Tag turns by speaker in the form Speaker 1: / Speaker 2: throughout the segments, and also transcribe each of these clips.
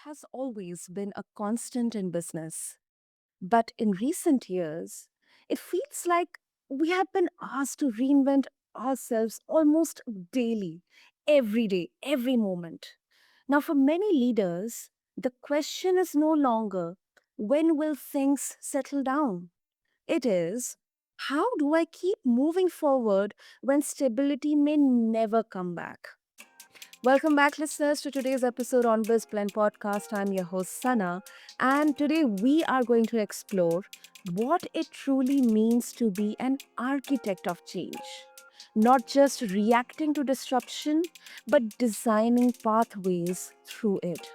Speaker 1: has always been a constant in business. But in recent years, it feels like we have been asked to reinvent ourselves almost daily, every day, every moment. Now, for many leaders, the question is no longer when will things settle down? It is how do I keep moving forward when stability may never come back? Welcome back, listeners, to today's episode on BizBlend Podcast. I'm your host, Sana, and today we are going to explore what it truly means to be an architect of change. Not just reacting to disruption, but designing pathways through it.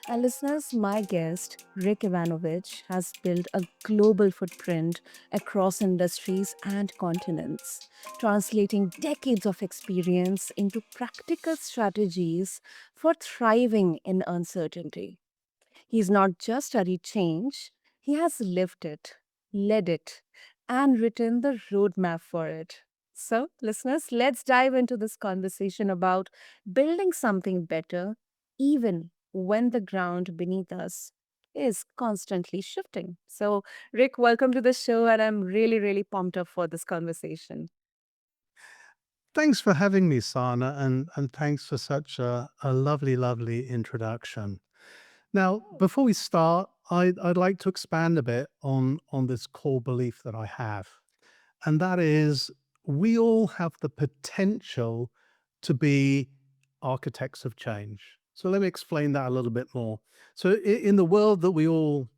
Speaker 1: And listeners, my guest, Rick Yvanovich, has built a global footprint across industries and continents, translating decades of experience into practical strategies for thriving in uncertainty. He's not just studied change, he has lived it, led it, and written the roadmap for it. So, listeners, let's dive into this conversation about building something better, even when the ground beneath us is constantly shifting. So, Rick, welcome to the show, and I'm really, really pumped up for this conversation.
Speaker 2: Thanks for having me, Sana, and thanks for such a lovely, lovely introduction. Now,
Speaker 1: Oh,
Speaker 2: before we start, I'd like to expand a bit on this core belief that I have, and that is we all have the potential to be architects of change. So let me explain that a little bit more. So in the world that we all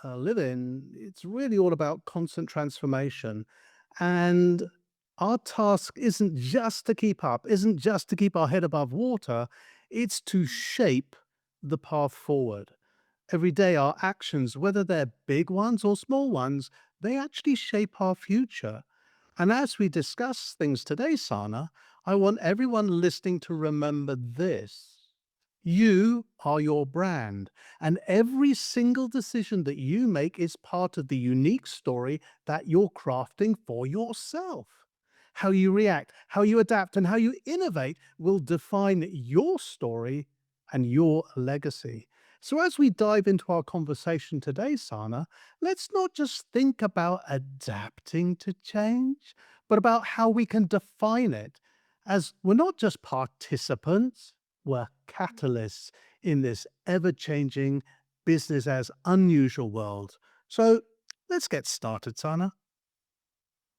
Speaker 2: live in, it's really all about constant transformation, and our task isn't just to keep up, isn't just to keep our head above water, it's to shape the path forward. Every day, our actions, whether they're big ones or small ones, they actually shape our future. And as we discuss things today, Sana, I want everyone listening to remember this. You are your brand, and every single decision that you make is part of the unique story that you're crafting for yourself. How you react, how you adapt, and how you innovate will define your story and your legacy. So, as we dive into our conversation today, Sana, let's not just think about adapting to change, but about how we can define it, as we're not just participants, we're catalysts in this ever changing business as unusual world. So let's get started, Sana.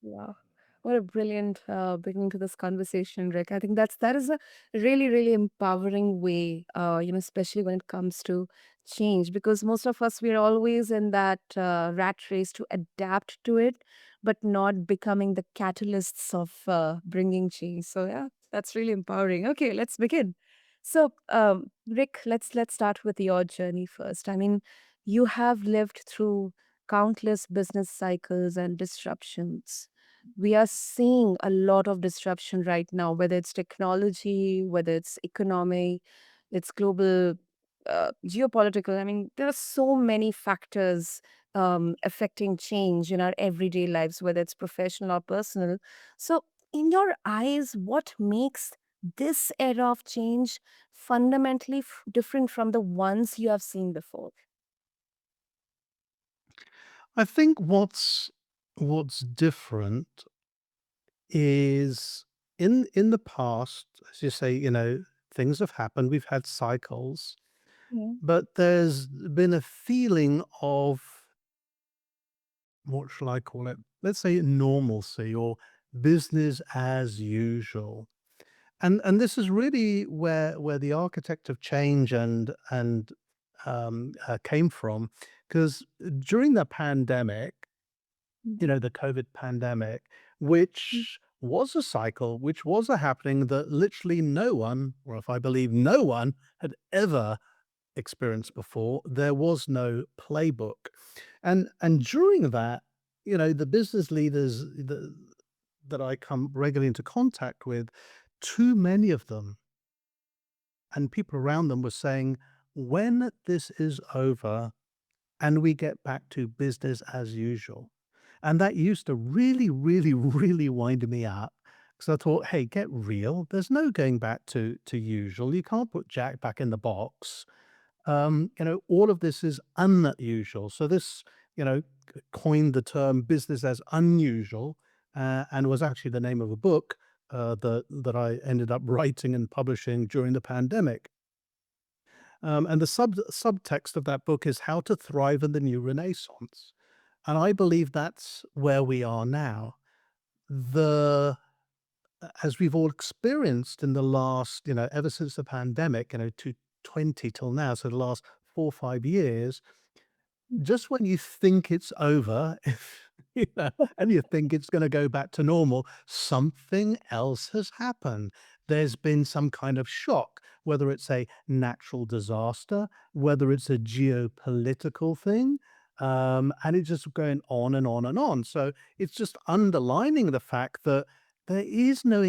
Speaker 1: wow. What a brilliant beginning to this conversation, Rick. I think that is a really, really empowering way, especially when it comes to change, because most of us we're always in that rat race to adapt to it, but not becoming the catalysts of bringing change. So yeah, that's really empowering. Okay, let's begin. So, Rick, let's start with your journey first. I mean, you have lived through countless business cycles and disruptions. We are seeing a lot of disruption right now, whether it's technology, whether it's economy, it's global, geopolitical. I mean, there are so many factors affecting change in our everyday lives, whether it's professional or personal. So, in your eyes, what makes this era of change fundamentally different from the ones you have seen before?
Speaker 2: I think what's different is in the past, as you say, things have happened. We've had cycles,
Speaker 1: Mm,
Speaker 2: but there's been a feeling of what shall I call it? Let's say normalcy or business as usual. And this is really where the architect of change and came from, because during the pandemic, the COVID pandemic,
Speaker 1: mm,
Speaker 2: which was a cycle, which was a happening that literally no one, or if I believe no one, had ever experienced before. There was no playbook, and during that, the business leaders that I come regularly into contact with, too many of them and people around them were saying, when this is over and we get back to business as usual. And that used to really, really, really wind me up because I thought, hey, get real. There's no going back to usual. You can't put Jack back in the box. all of this is unusual. So this, coined the term business as unusual, and was actually the name of a book that I ended up writing and publishing during the pandemic. And the subtext of that book is how to thrive in the new renaissance. And I believe that's where we are now. The As we've all experienced in the last, ever since the pandemic, to 20 till now, so the last 4 or 5 years, just when you think it's over, if, and you think it's going to go back to normal, something else has happened. There's been some kind of shock, whether it's a natural disaster, whether it's a geopolitical thing, and it's just going on and on and on. So it's just underlining the fact that there is no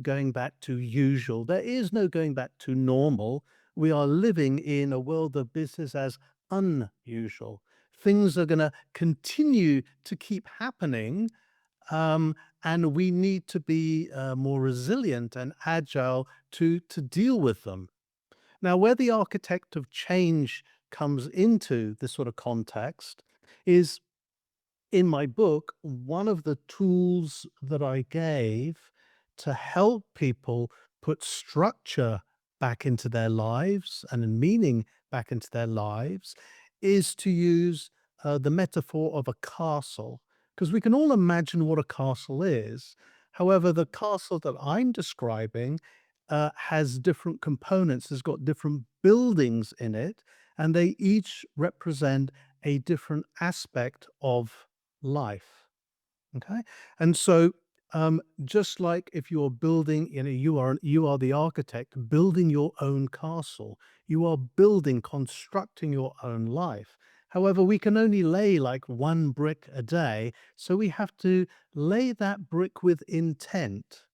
Speaker 2: going back to usual. There is no going back to normal. We are living in a world of business as unusual. Things are going to continue to keep happening, and we need to be more resilient and agile to deal with them. Now, where the architect of change comes into this sort of context is in my book, one of the tools that I gave to help people put structure back into their lives and meaning back into their lives is to use the metaphor of a castle. Because we can all imagine what a castle is. However, the castle that I'm describing has different components, has got different buildings in it, and they each represent a different aspect of life. Okay. And so, just like if you're building, you are the architect building your own castle. You are constructing your own life. However, we can only lay like one brick a day, so we have to lay that brick with intent.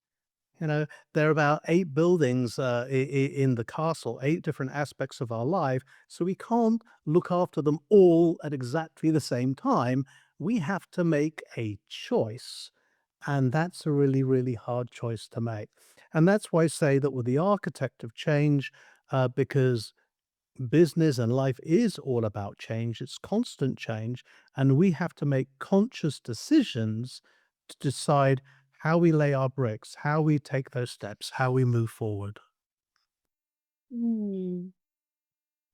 Speaker 2: You know, there are about 8 buildings, in the castle, 8 different aspects of our life, so we can't look after them all at exactly the same time. We have to make a choice, and that's a really, really hard choice to make. And that's why I say that with the architect of change, because business and life is all about change, it's constant change, and we have to make conscious decisions to decide how we lay our bricks, how we take those steps, how we move forward.
Speaker 1: Hmm.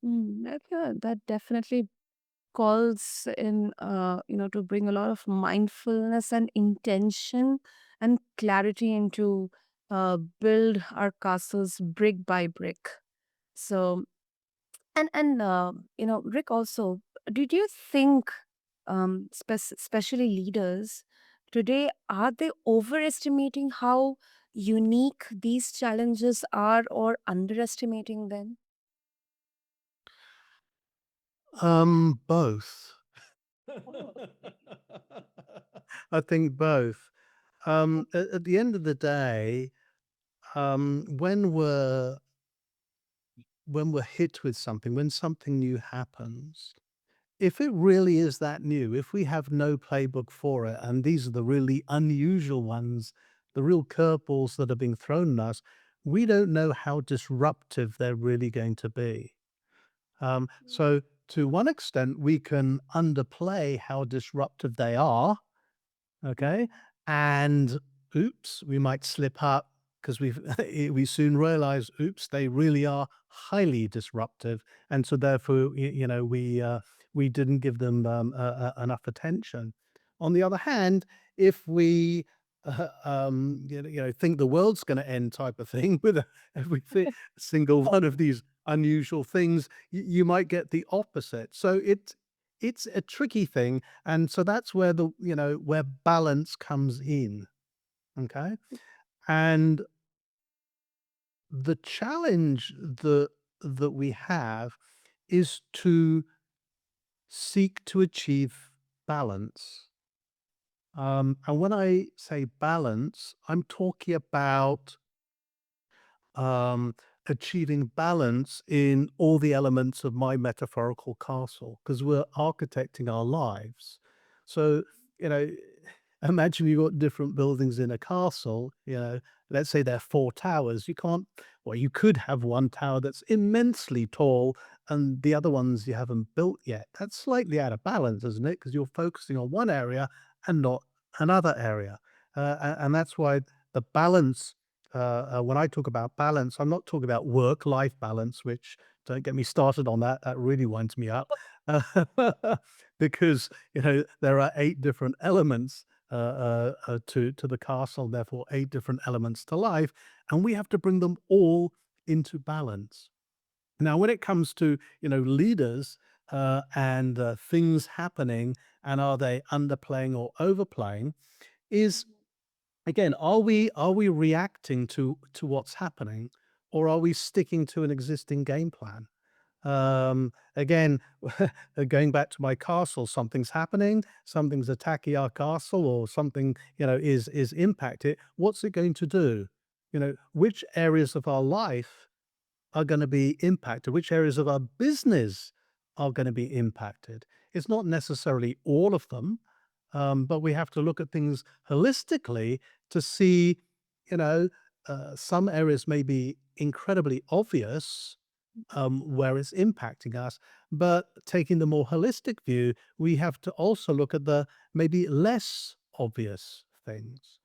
Speaker 1: That definitely calls in, to bring a lot of mindfulness and intention and clarity into build our castles brick by brick. So, Rick, also, did you think, especially leaders today, are they overestimating how unique these challenges are or underestimating them?
Speaker 2: Both.
Speaker 1: Oh.
Speaker 2: I think both. At the end of the day, when we're hit with something, when something new happens, if it really is that new, if we have no playbook for it, and these are the really unusual ones, the real curveballs that are being thrown at us, we don't know how disruptive they're really going to be. So, to one extent, we can underplay how disruptive they are. Okay. And oops, we might slip up because we soon realize, oops, they really are highly disruptive. And so therefore, we didn't give them enough attention. On the other hand, if we think the world's going to end type of thing with every single one of these unusual things, you might get the opposite. So it's a tricky thing, and so that's where where balance comes in, okay? And the challenge that we have is to seek to achieve balance. And when I say balance, I'm talking about um, achieving balance in all the elements of my metaphorical castle, because we're architecting our lives. So, you know, imagine you've got different buildings in a castle, let's say there are 4 towers. You can't well, you could have one tower that's immensely tall and the other ones you haven't built yet. That's slightly out of balance, isn't it? Because you're focusing on one area and not another area. And that's why the balance, when I talk about balance, I'm not talking about work-life balance, which don't get me started on that. That really winds me up. Because, there are 8 different elements to the castle, therefore 8 different elements to life, and we have to bring them all into balance. Now, when it comes to leaders and things happening, and are they underplaying or overplaying, is again, are we reacting to what's happening, or are we sticking to an existing game plan? Again, going back to my castle, something's happening, something's attacking our castle, or something, is impacted. What's it going to do? Which areas of our life are going to be impacted? Which areas of our business are going to be impacted? It's not necessarily all of them, but we have to look at things holistically to see, you know, some areas may be incredibly obvious where it's impacting us. But taking the more holistic view, we have to also look at the maybe less obvious things.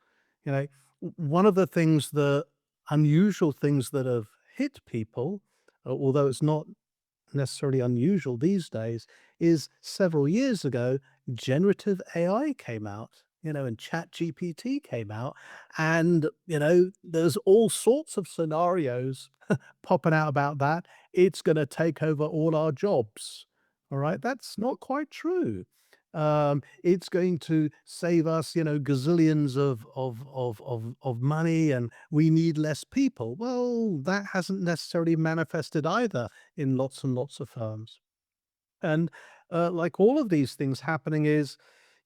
Speaker 2: One of the things, the unusual things that have hit people, although it's not necessarily unusual these days, is several years ago, generative AI came out, and Chat GPT came out. And, there's all sorts of scenarios popping out about that. It's going to take over all our jobs. All right. That's not quite true. It's going to save us, gazillions of money, and we need less people. Well, that hasn't necessarily manifested either in lots and lots of firms. And like all of these things happening is,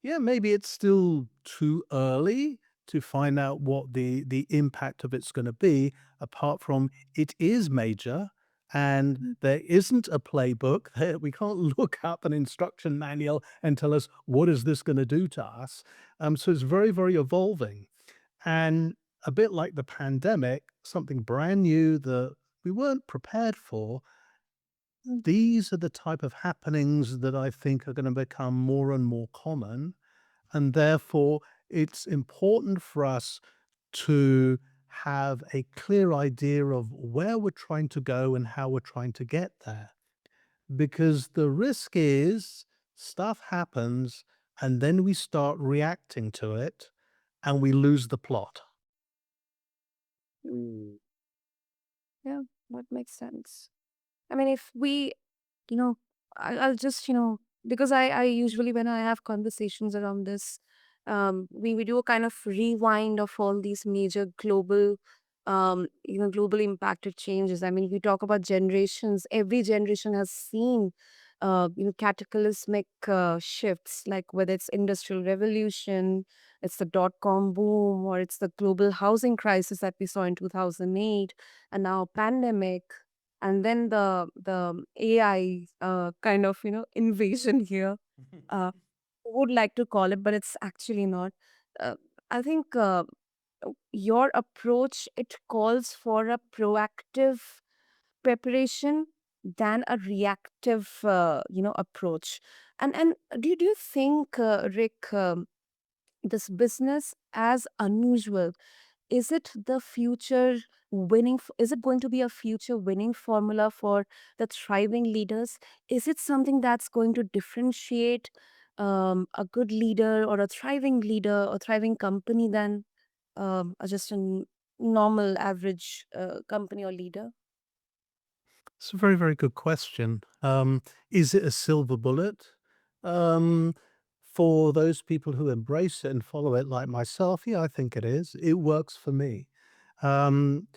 Speaker 2: yeah, maybe it's still too early to find out what the impact of it's going to be, apart from it is major and there isn't a playbook. We can't look up an instruction manual and tell us what is this going to do to us. So it's very, very evolving. And a bit like the pandemic, something brand new that we weren't prepared for. These are the type of happenings that I think are going to become more and more common. And therefore, it's important for us to have a clear idea of where we're trying to go and how we're trying to get there. Because the risk is stuff happens and then we start reacting to it and we lose the plot.
Speaker 1: Mm, yeah, that makes sense. I mean, if we, you know, I'll just, because I usually, when I have conversations around this, we do a kind of rewind of all these major global, globally impacted changes. I mean, we talk about generations. Every generation has seen, cataclysmic shifts, like whether it's industrial revolution, it's the dot-com boom, or it's the global housing crisis that we saw in 2008, and now pandemic, and then the AI kind of invasion here. Uh, would like to call it, but it's actually not. Uh, I think your approach, it calls for a proactive preparation than a reactive, approach. And do you think, Rick, this business as unusual, is it the future is it going to be a future winning formula for the thriving leaders? Is it something that's going to differentiate a good leader or a thriving leader or thriving company than just a normal average company or leader?
Speaker 2: It's a very, very good question. Is it a silver bullet? Um, for those people who embrace it and follow it, like myself, yeah, I think it is. It works for me. Um,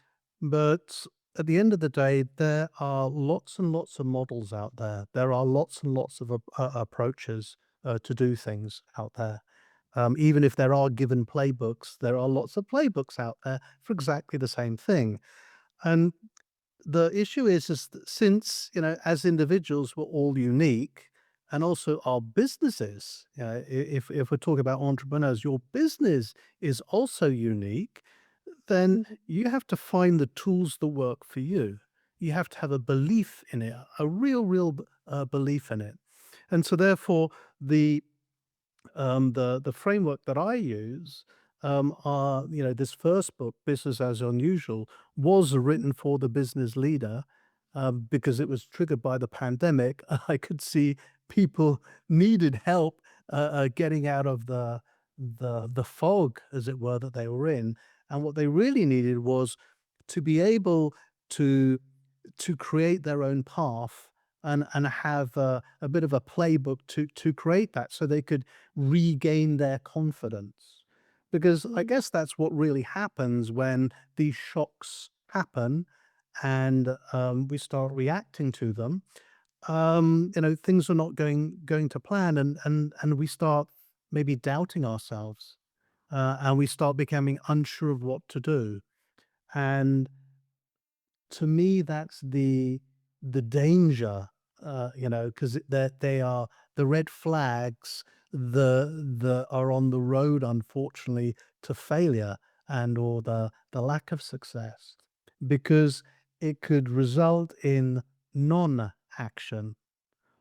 Speaker 2: but at the end of the day, there are lots and lots of models out there. There are lots and lots of approaches to do things out there. Even if there are given playbooks, there are lots of playbooks out there for exactly the same thing. And the issue is that since, as individuals, we're all unique, and also our businesses. If we're talking about entrepreneurs, your business is also unique. Then
Speaker 1: Mhm.
Speaker 2: you have to find the tools that work for you. You have to have a belief in it, a real belief in it, and so therefore the the framework that I use are, this first book, Business as Unusual, was written for the business leader because it was triggered by the pandemic. I could see people needed help getting out of the fog, as it were, that they were in, and what they really needed was to be able to create their own path and have a bit of a playbook to create that so they could regain their confidence. Because I
Speaker 1: Mm.
Speaker 2: guess that's what really happens when these shocks happen and we start reacting to them. Things are not going to plan, and we start maybe doubting ourselves, and we start becoming unsure of what to do. And to me, that's the danger, because they are the red flags that are on the road, unfortunately, to failure and or the lack of success, because it could result in non-action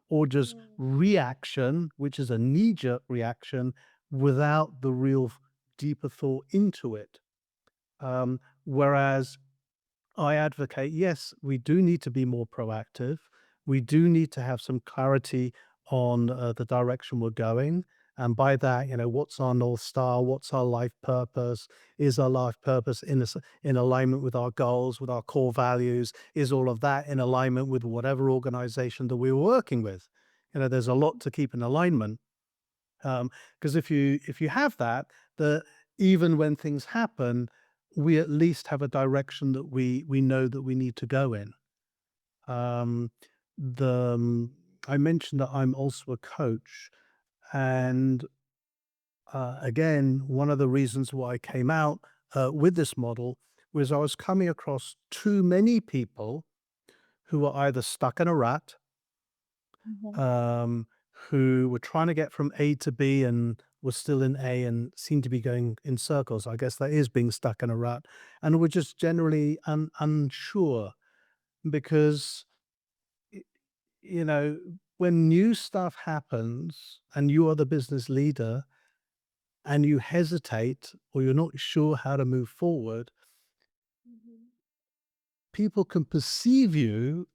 Speaker 2: or just
Speaker 1: Mm.
Speaker 2: reaction, which is a knee-jerk reaction without the real deeper thought into it. Whereas I advocate, yes, we do need to be more proactive. We do need to have some clarity on the direction we're going. And by that, what's our North Star? What's our life purpose? Is our life purpose in alignment with our goals, with our core values? Is all of that in alignment with whatever organization that we're working with? There's a lot to keep in alignment. Because if you have that, the even when things happen, we at least have a direction that we know that we need to go in. Um, the I mentioned that I'm also a coach, and again, one of the reasons why I came out with this model was I was coming across too many people who were either stuck in a rut,
Speaker 1: Mhm.
Speaker 2: um, who were trying to get from A to B and was still in A and seemed to be going in circles. I guess that is being stuck in a rut, and were just generally unsure because y- you know when new stuff happens and you are the business leader and you hesitate or you're not sure how to move forward,
Speaker 1: Mhm.
Speaker 2: people can perceive you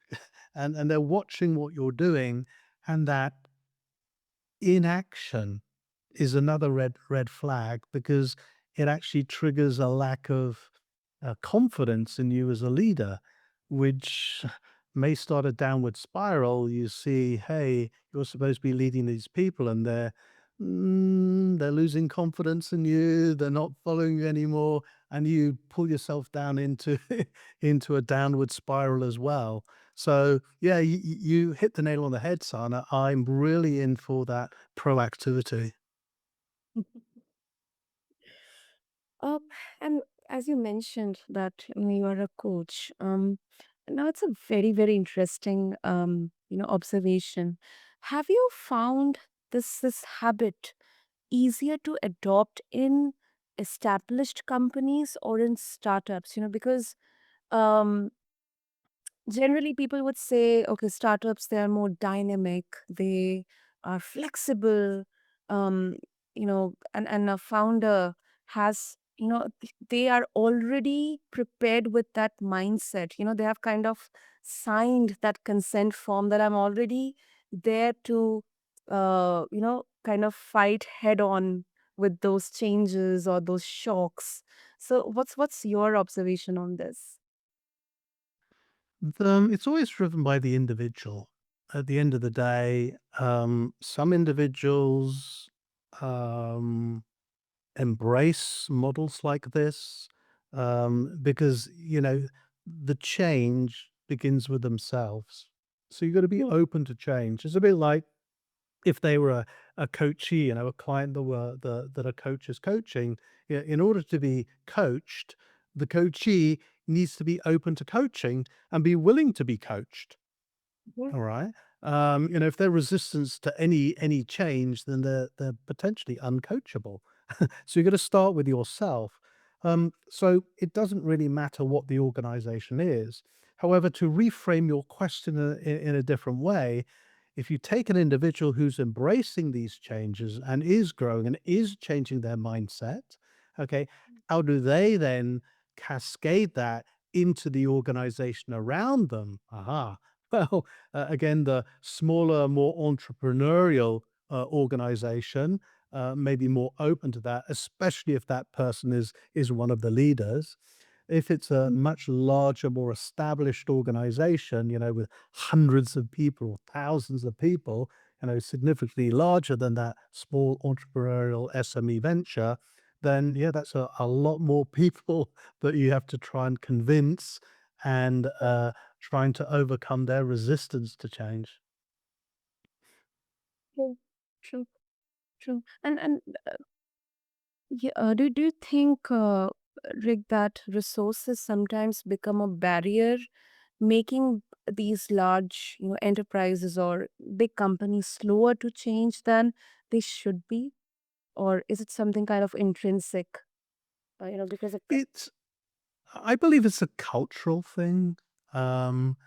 Speaker 2: and they're watching what you're doing, and that inaction is another red flag because it actually triggers a lack of confidence in you as a leader, which may start a downward spiral. You see, hey, you're supposed to be leading these people, and they're losing confidence in you. They're not following you anymore, and you pull yourself down into into a downward spiral as well. So yeah, you hit the nail on the head, Sana. I'm really in for that proactivity.
Speaker 1: Um, and as you mentioned that you are a coach, now it's a very, very interesting, observation. Have you found this habit easier to adopt in established companies or in startups? Because um, generally people would say, okay, startups, they are more dynamic, they are flexible, um and a founder has, they are already prepared with that mindset. They have kind of signed that consent form that I'm already there to kind of fight head on with those changes or those shocks. So what's your observation on this?
Speaker 2: It's always driven by the individual. At the end of the day, some individuals um, embrace models like this because the change begins with themselves. So you've got to be
Speaker 1: Hmm.
Speaker 2: open to change. It's a bit like if they were a coachee, a client that a coach is coaching. In order to be coached, the coachee needs to be open to coaching and be willing to be coached.
Speaker 1: Mhm.
Speaker 2: All right. If they're resistance to any change, then they're potentially uncoachable. So you've got to start with yourself. So it doesn't really matter what the organization is. However, to reframe your question in a different way, if you take an individual who's embracing these changes and is growing and is changing their mindset, okay, how do they then cascade that into the organization around them? Aha. Well, again, the smaller, more entrepreneurial organization may be more open to that, especially if that person is one of the leaders. If it's a much larger, more established organization, with hundreds of people or thousands of people, significantly larger than that small entrepreneurial SME venture, then yeah, that's a lot more people that you have to try and convince and trying to overcome their resistance to change.
Speaker 1: True, true, true. And yeah, do you think, Rick, that resources sometimes become a barrier, making these large, enterprises or big companies slower to change than they should be? Or is it something kind of intrinsic, because of the.
Speaker 2: It's I believe it's a cultural thing. Um,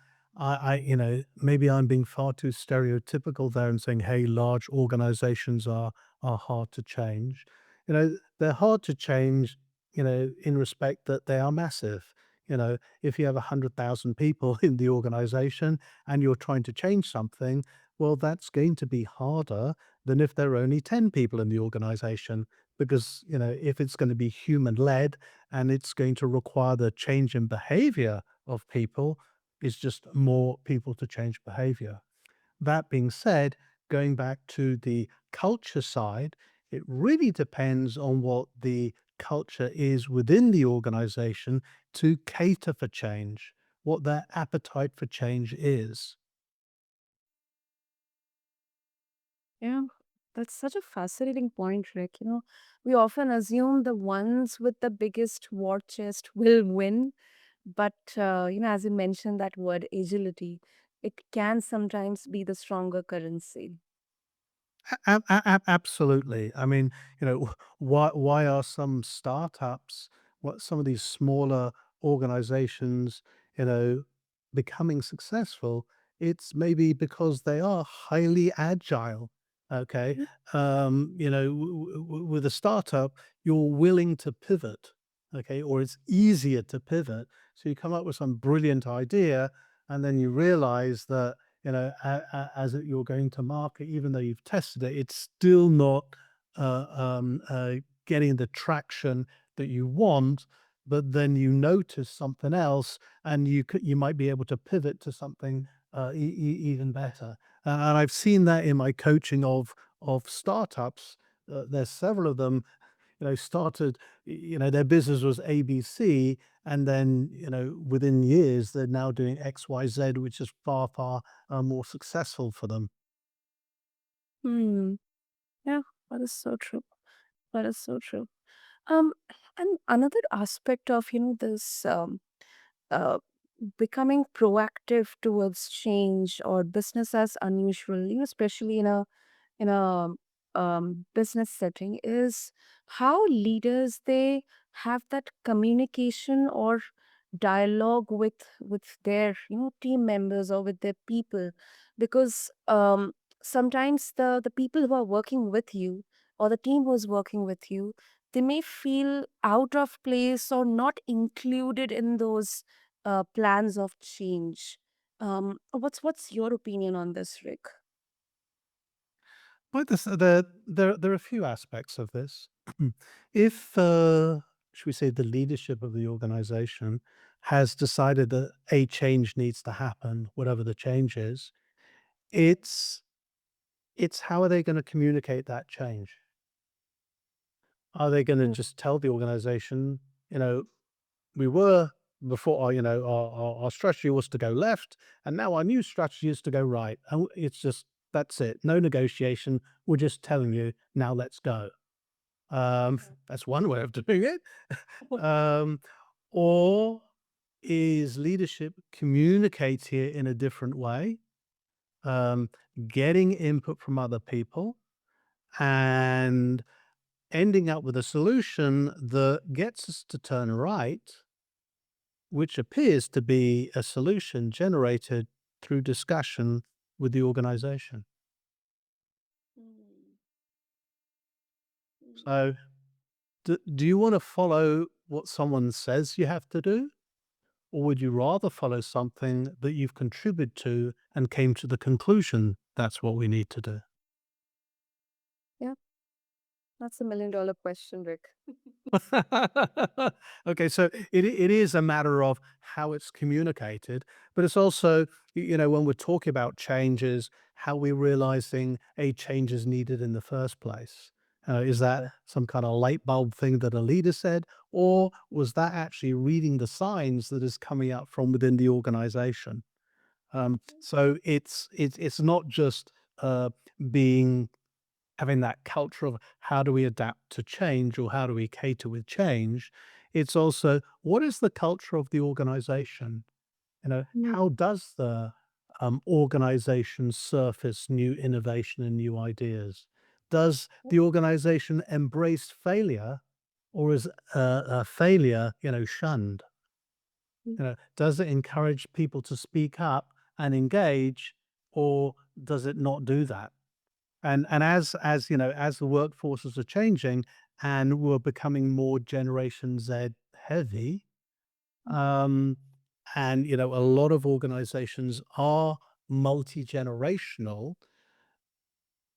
Speaker 2: maybe I'm being far too stereotypical there and saying, "Hey, large organizations are hard to change." They're hard to change. In respect that they are massive. If you have 100,000 people in the organization and you're trying to change something, well, that's going to be harder than if there are only 10 people in the organization. Because if it's going to be human led and it's going to require the change in behavior of people, is just more people to change behavior. That being said, going back to the culture side, it really depends on what the culture is within the organization to cater for change, what their appetite for change is.
Speaker 1: Yeah, that's such a fascinating point, Rick. We often assume the ones with the biggest war chest will win, but as you mentioned that word agility, it can sometimes be the stronger currency.
Speaker 2: Absolutely. I mean, why are some startups, what some of these smaller organizations, you know, becoming successful? It's maybe because they are highly agile. Okay.
Speaker 1: Mhm.
Speaker 2: With a startup, you're willing to pivot. Okay. Or it's easier to pivot. So you come up with some brilliant idea and then you realize that you're going to market, even though you've tested it, it's still not getting the traction that you want. But then you notice something else, and you might be able to pivot to something even better. And I've seen that in my coaching of startups. There's several of them started, their business was ABC, and then, within years, they're now doing XYZ, which is far, far more successful for them.
Speaker 1: Hmm. Yeah, that is so true. That is so true. Um, and another aspect of this uh, becoming proactive towards change or business as unusual, especially in a business setting, is how leaders they have that communication or dialogue with their team members or with their people, because sometimes the people who are working with you or the team who's working with you, they may feel out of place or not included in those plans of change. What's your opinion on this, Rick?
Speaker 2: But there are a few aspects of this. If, should we say, the leadership of the organization has decided that a change needs to happen, whatever the change is, it's it's how are they going to communicate that change? Are they going to
Speaker 1: Mm.
Speaker 2: just tell the organization, you know, we were before our strategy was to go left, and now our new strategy is to go right, and it's just that's it, no negotiation, we're just telling you now, let's go. That's one way of doing it. um, or is leadership communicate here in a different way, um, getting input from other people, and ending up with a solution that gets us to turn right, which appears to be a solution generated through discussion with the organization.
Speaker 1: Mm, mm.
Speaker 2: So, do you want to follow what someone says you have to do? Or would you rather follow something that you've contributed to and came to the conclusion that's what we need to do?
Speaker 1: Yeah, that's $1 million question, Rick.
Speaker 2: Okay, so it is a matter of how it's communicated, but it's also, when we're talking about changes, how we're realizing a change is needed in the first place. Is that some kind of light bulb thing that a leader said, or was that actually reading the signs that is coming up from within the organization? So it's not just being having that culture of how do we adapt to change or how do we cater with change. It's also what is the culture of the organization?
Speaker 1: Mm.
Speaker 2: How does the organization surface new innovation and new ideas? Does the organization embrace failure, or is failure, shunned?
Speaker 1: Mm.
Speaker 2: Does it encourage people to speak up and engage, or does it not do that? And as the workforces are changing and we're becoming more Generation Z heavy, um, and a lot of organizations are multi-generational,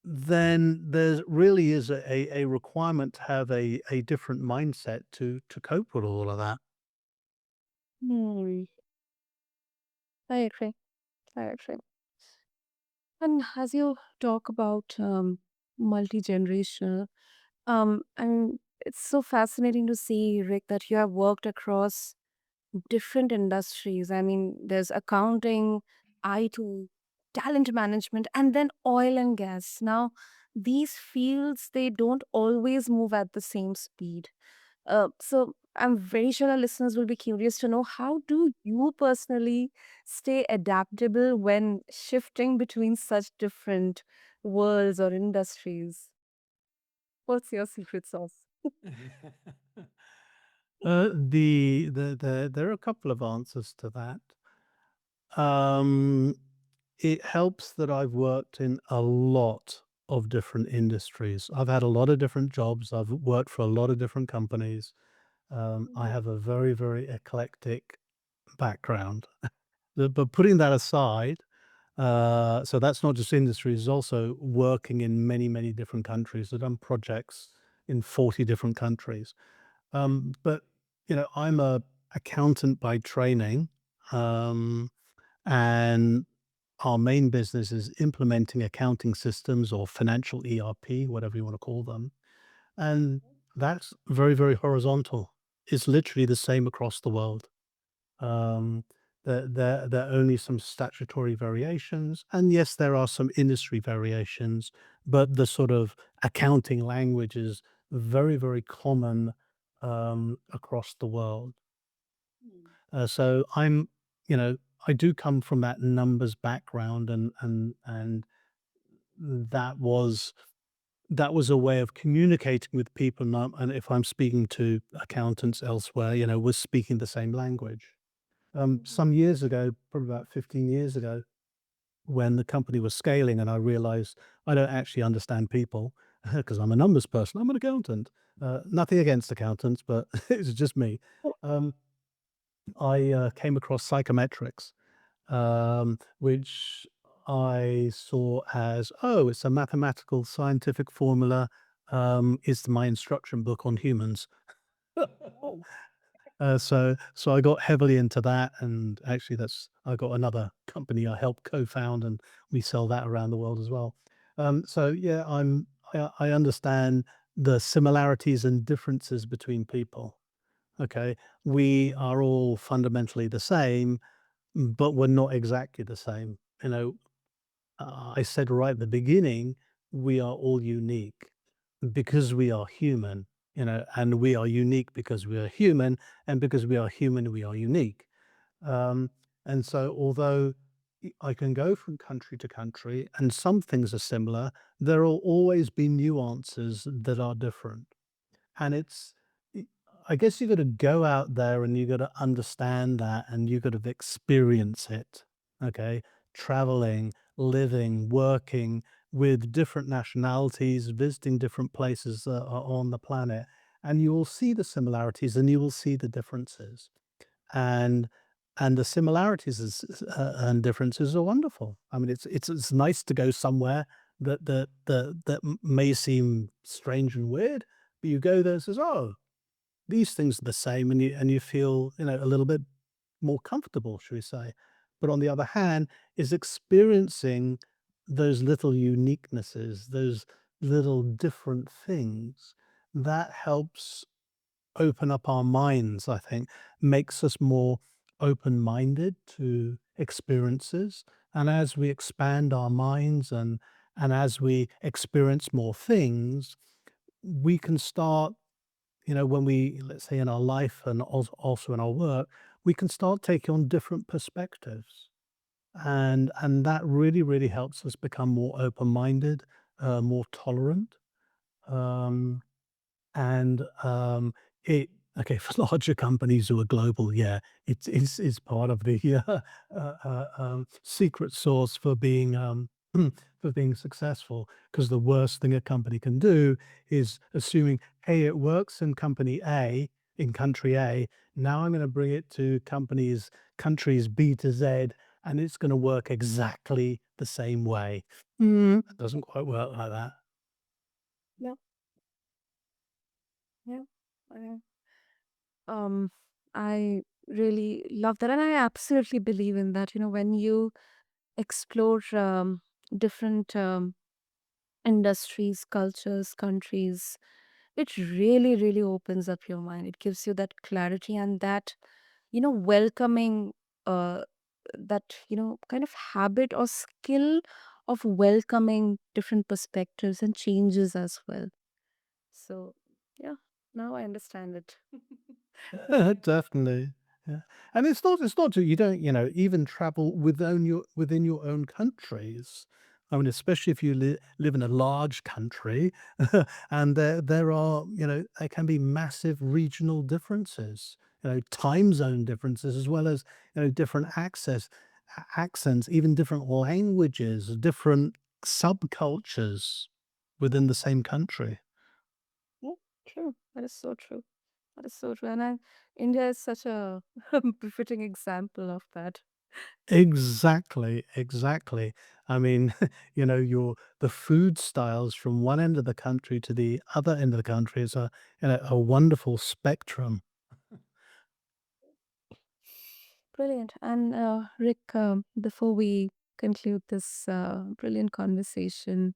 Speaker 2: then there really is a requirement to have a different mindset to cope with all of that.
Speaker 1: Hmm. I agree. I agree. And as you talk about multi-generational, and it's so fascinating to see, Rick, that you have worked across different industries. I mean, there's accounting, IT, talent management, and then oil and gas. Now, these fields, they don't always move at the same speed. So I'm very sure our listeners will be curious to know, how do you personally stay adaptable when shifting between such different worlds or industries? What's your secret sauce?
Speaker 2: There are a couple of answers to that. Um, it helps that I've worked in a lot of different industries. I've had a lot of different jobs. I've worked for a lot of different companies. I
Speaker 1: Mhm.
Speaker 2: have a very, very eclectic background. But putting that aside, so that's not just industries, it's also working in many, many different countries. I've done projects in 40 different countries. But I'm a accountant by training, um, and our main business is implementing accounting systems or financial ERP, whatever you want to call them, and that's very, very horizontal. It's literally the same across the world. Um, there are only some statutory variations, and yes, there are some industry variations, but the sort of accounting language is very, very common across the world. So you know, I do come from that numbers background, and that was that was a way of communicating with people. And if I'm speaking to accountants elsewhere, we're speaking the same language.
Speaker 1: Mhm.
Speaker 2: Some years ago, probably about 15 years ago, when the company was scaling, and I realized I don't actually understand people because I'm a numbers person. I'm an accountant. Nothing against accountants, but it's just me. Um, I came across psychometrics, which I saw as, oh, it's a mathematical scientific formula. It's my instruction book on humans.
Speaker 1: Oh.
Speaker 2: So I got heavily into that, and actually, that's I got another company I helped co-found, and we sell that around the world as well. So yeah, I understand the similarities and differences between people. Okay, we are all fundamentally the same, but we're not exactly the same. I said right at the beginning, we are all unique because we are human, and we are unique because we are human, and because we are human, we are unique. Um, and so, although, I can go from country to country, and some things are similar. There will always be nuances that are different. And it's I I guess you gotta go out there and you gotta understand that and you gotta experience it, okay? Traveling, living, working with different nationalities, visiting different places, on the planet, and you will see the similarities and you will see the differences. And the similarities and differences are wonderful. I mean, it's nice to go somewhere that may seem strange and weird, but you go there and says, "Oh, these things are the same," and you feel, a little bit more comfortable, should we say. But on the other hand, is experiencing those little uniquenesses, those little different things, that helps open up our minds, I think, makes us more open-minded to experiences. And as we expand our minds and as we experience more things, we can start, when we, let's say in our life and also in our work, we can start taking on different perspectives. And that really, really helps us become more open-minded, more tolerant. Um, and, it okay, for larger companies who are global, yeah, it's part of the, secret sauce for being, for being successful. Because the worst thing a company can do is assuming, "Hey, it works in company A, in country A, now I'm gonna bring it to countries B to Z, and it's gonna work exactly the same way." It doesn't quite work like that.
Speaker 1: Yeah, yeah. I, um, I really love that, and I absolutely believe in that. When you explore different industries, cultures, countries, it really, really opens up your mind. It gives you that clarity and that, welcoming, uh, that, kind of habit or skill of welcoming different perspectives and changes as well. So, yeah, now I understand it.
Speaker 2: Definitely, yeah, and it's not you don't, even travel within your own countries. I mean, especially if you live in a large country, and there are, there can be massive regional differences, time zone differences, as well as, different accents, even different languages, different subcultures within the same country.
Speaker 1: Yeah, true. That is so true. That is so true. And India is such a befitting example of that.
Speaker 2: Exactly, exactly. I mean, your the food styles from one end of the country to the other end of the country is a wonderful spectrum.
Speaker 1: Brilliant. And Rick, before we conclude this brilliant conversation,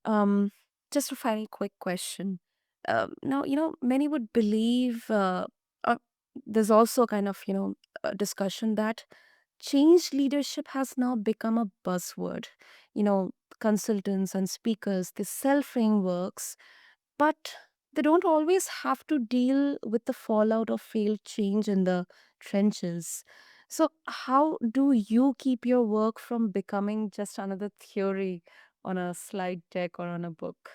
Speaker 1: um, just a final quick question. Now, many would believe uh, there's also kind of, a discussion that change leadership has now become a buzzword. You know, consultants and speakers, they sell frameworks, but they don't always have to deal with the fallout of failed change in the trenches. So, how do you keep your work from becoming just another theory on a slide deck or on a book?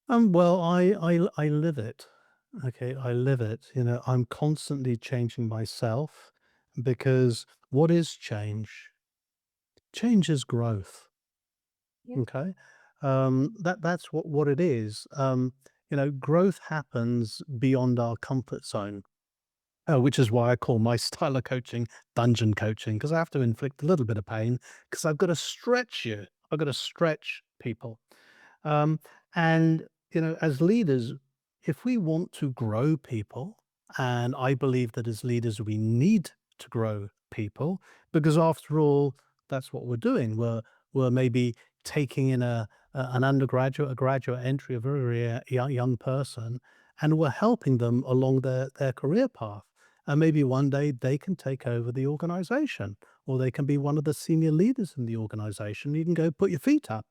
Speaker 2: Well, I live it. Okay, I live it. I'm constantly changing myself because what is change? Change is growth.
Speaker 1: Yeah.
Speaker 2: Okay, that's what it is. Growth happens beyond our comfort zone. Which is why I call my style of coaching dungeon coaching, because I have to inflict a little bit of pain because I've got to stretch you. I've got to stretch people. Um, and, as leaders, if we want to grow people, and I believe that as leaders, we need to grow people because after all, that's what we're doing. We're maybe taking in an undergraduate, a graduate entry, a very young person, and we're helping them along their career path. And maybe one day they can take over the organization or they can be one of the senior leaders in the organization. You can go put your feet up.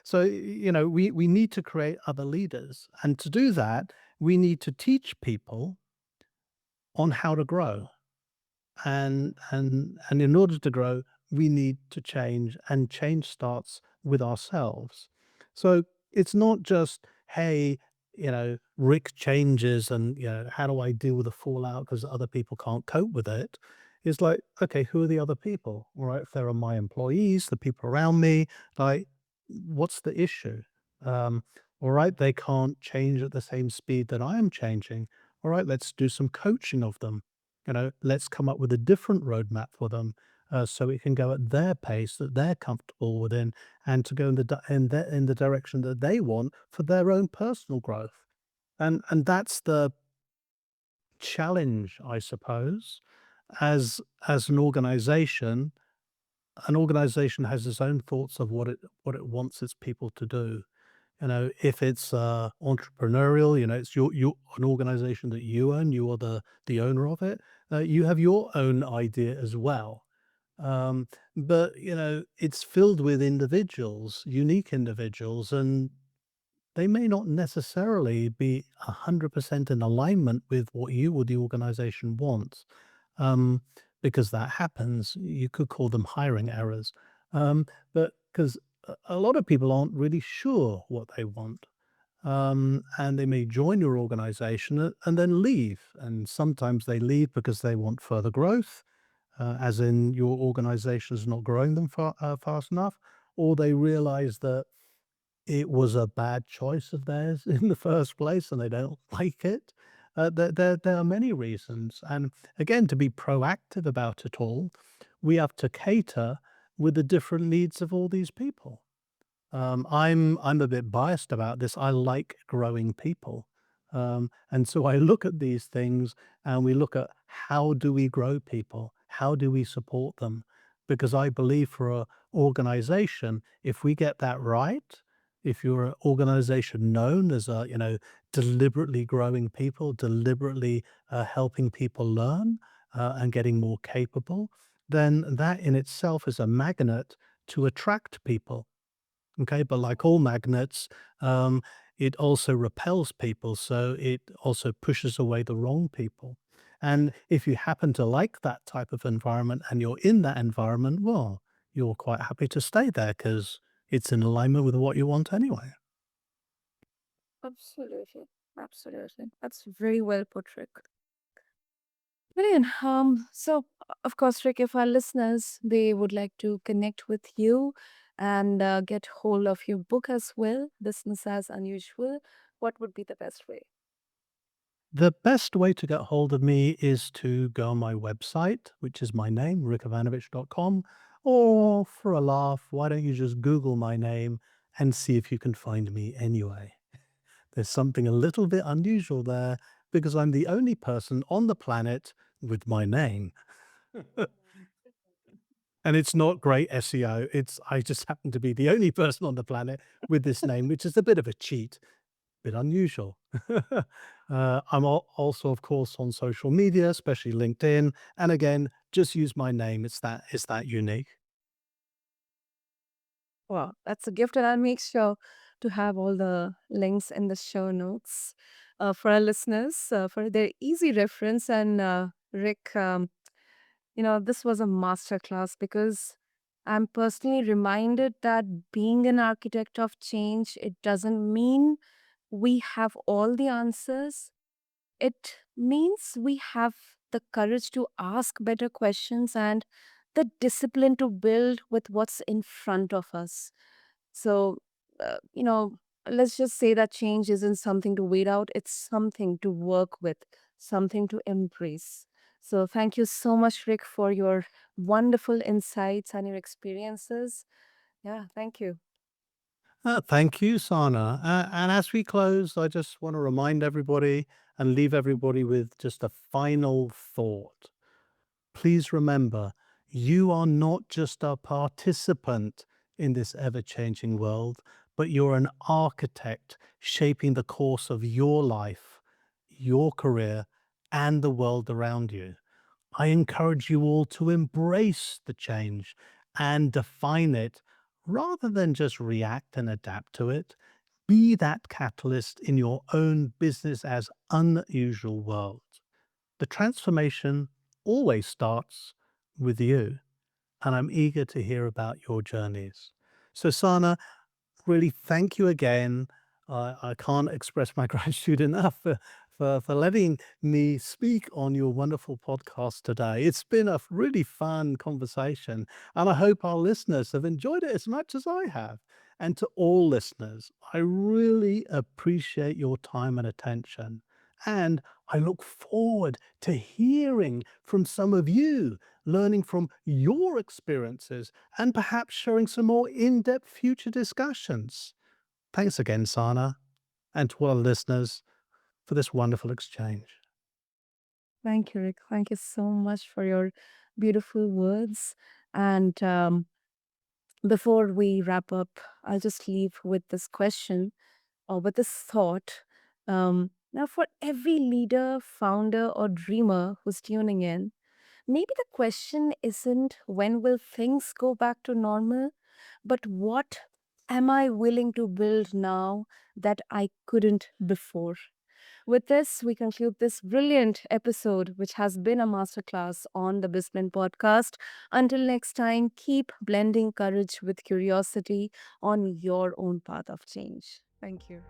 Speaker 2: So, we need to create other leaders. And to do that, we need to teach people on how to grow. And in order to grow, we need to change, and change starts with ourselves. So it's not just, hey, Rick changes, and how do I deal with the fallout because other people can't cope with it? It's like, okay, who are the other people? All right, if there are my employees, the people around me, like, what's the issue? Um, all right, they can't change at the same speed that I am changing. All right, let's do some coaching of them. Let's come up with a different roadmap for them, so it can go at their pace that they're comfortable within, and to go in the direction that they want for their own personal growth. And that's the challenge, I suppose. As an organization has its own thoughts of what it wants its people to do. If it's entrepreneurial, it's your an organization that you own, you are the owner of it. You have your own idea as well. But it's filled with individuals, unique individuals, and they may not necessarily be 100% in alignment with what you or the organization wants. Um, because that happens. You could call them hiring errors. But because a lot of people aren't really sure what they want. And they may join your organization and then leave. And sometimes they leave because they want further growth, as in your organization is not growing them fast enough, or they realize that it was a bad choice of theirs in the first place and they don't like it. There are many reasons. And again, to be proactive about it all, we have to cater with the different needs of all these people. I'm a bit biased about this. I like growing people. And so I look at these things and we look at how do we grow people? How do we support them? Because I believe for a organization, if we get that right, if you're an organization known as deliberately growing people, deliberately helping people learn and getting more capable, then that in itself is a magnet to attract people. Okay, but like all magnets, um, it also repels people, so it also pushes away the wrong people. And if you happen to like that type of environment and you're in that environment, well, you're quite happy to stay there because it's in alignment with what you want anyway.
Speaker 1: Absolutely. Absolutely. That's very well put, Rick. Brilliant. So, of course, Rick, if our listeners they would like to connect with you and get hold of your book as well, Business as Unusual, what would be the best way?
Speaker 2: The best way to get hold of me is to go on my website, which is my name, rickivanovich.com, or for a laugh, why don't you just Google my name and see if you can find me anyway? There's something a little bit unusual there because I'm the only person on the planet with my name. And it's not great SEO. I just happen to be the only person on the planet with this name, which is a bit of a cheat, bit unusual. I'm also, of course, on social media, especially LinkedIn. And again, just use my name. It's that unique.
Speaker 1: Wow, that's a gift, and I'll make sure to have all the links in the show notes for our listeners for their easy reference. And Rick, this was a masterclass because I'm personally reminded that being an architect of change, it doesn't mean we have all the answers. It means we have the courage to ask better questions and the discipline to build with what's in front of us. So, uh, you know, let's just say that change isn't something to wait out, it's something to work with, something to embrace. So, thank you so much, Rick, for your wonderful insights and your experiences. Yeah, thank you.
Speaker 2: Thank you, Sana. And as we close, I just want to remind everybody and leave everybody with just a final thought. Please remember, you are not just a participant in this ever changing world, but you're an architect shaping the course of your life, your career, and the world around you. I encourage you all to embrace the change and define it rather than just react and adapt to it. Be that catalyst in your own business as unusual world. The transformation always starts with you. And I'm eager to hear about your journeys. So, Sana, really thank you again. I can't express my gratitude enough for letting me speak on your wonderful podcast today. It's been a really fun conversation, and I hope our listeners have enjoyed it as much as I have. And to all listeners, I really appreciate your time and attention. And I look forward to hearing from some of you, learning from your experiences, and perhaps sharing some more in depth future discussions. Thanks again, Sana, and to our listeners for this wonderful exchange.
Speaker 1: Thank you, Rick. Thank you so much for your beautiful words. And before we wrap up, I'll just leave with this question or with this thought. Now, for every leader, founder, or dreamer who's tuning in, maybe the question isn't when will things go back to normal, but what am I willing to build now that I couldn't before? With this, we conclude this brilliant episode, which has been a masterclass on the BizBlend podcast. Until next time, keep blending courage with curiosity on your own path of change. Thank you.